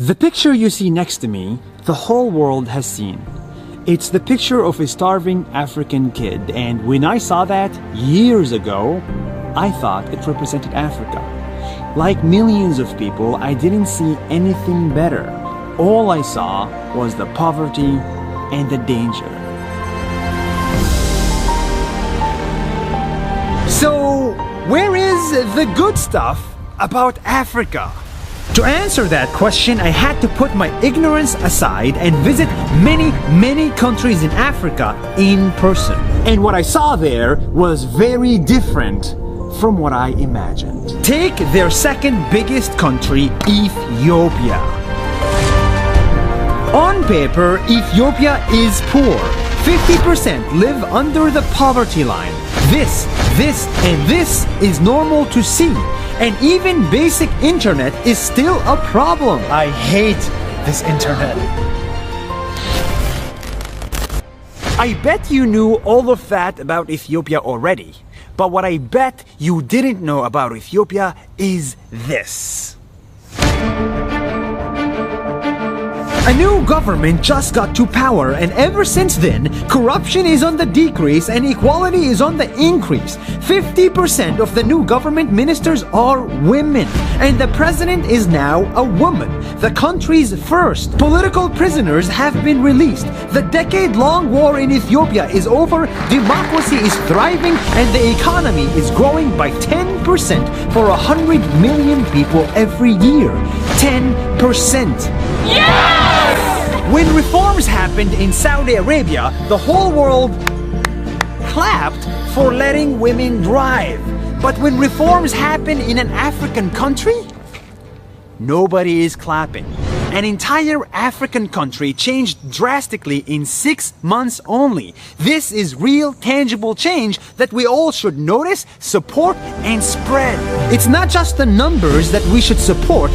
The picture you see next to me, the whole world has seen. It's the picture of a starving African kid, and when I saw that years ago, I thought it represented Africa. Like millions of people, I didn't see anything better. All I saw was the poverty and the danger. So, where is the good stuff about Africa? To answer that question, I had to put my ignorance aside and visit many countries in Africa in person. And what I saw there was very different from what I imagined. Take their second biggest country, Ethiopia. On paper, Ethiopia is poor. 50% live under the poverty line. This is normal to see. And even basic internet is still a problem. I hate this internet. I bet you knew all of that about Ethiopia already. But what I bet you didn't know about Ethiopia is this. A new government just got to power, and ever since then, corruption is on the decrease and equality is on the increase. 50% of the new government ministers are women, and the president is now a woman. The country's first political prisoners have been released. The decade-long war in Ethiopia is over, democracy is thriving, and the economy is growing by 10% for 100 million people every year. 10%. Yeah! When reforms happened in Saudi Arabia, the whole world clapped for letting women drive. But when reforms happen in an African country, nobody is clapping. An entire African country changed drastically in 6 months only. This is real, tangible change that we all should notice, support, and spread. It's not just the numbers that we should support.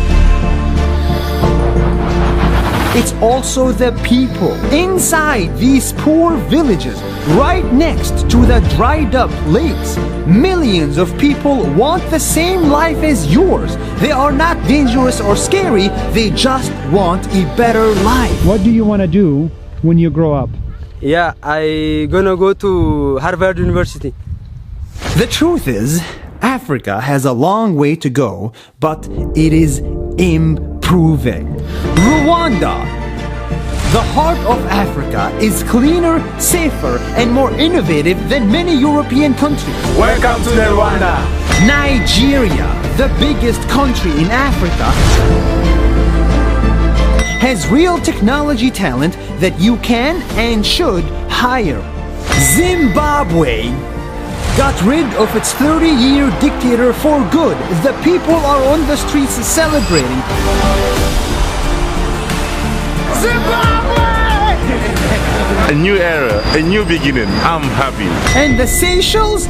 It's also the people inside these poor villages, right next to the dried up lakes. Millions of people want the same life as yours. They are not dangerous or scary, they just want a better life. What do you want to do when you grow up? Yeah, I gonna go to Harvard University. The truth is, Africa has a long way to go, but it is improving. Rwanda, the heart of Africa, is cleaner, safer, and more innovative than many European countries. Welcome to Rwanda. Nigeria, the biggest country in Africa, has real technology talent that you can and should hire. Zimbabwe got rid of its 30-year dictator for good. The people are on the streets celebrating. Zimbabwe! A new era, a new beginning. I'm happy. And the Seychelles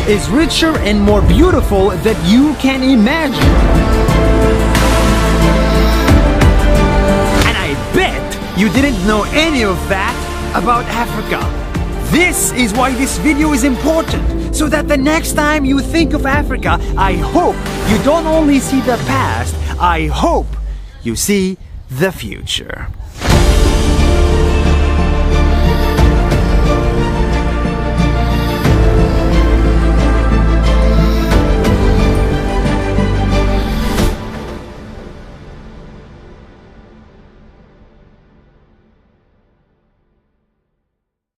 is richer and more beautiful than you can imagine. And I bet you didn't know any of that about Africa. This is why this video is important, so that the next time you think of Africa, I hope you don't only see the past, I hope you see the future.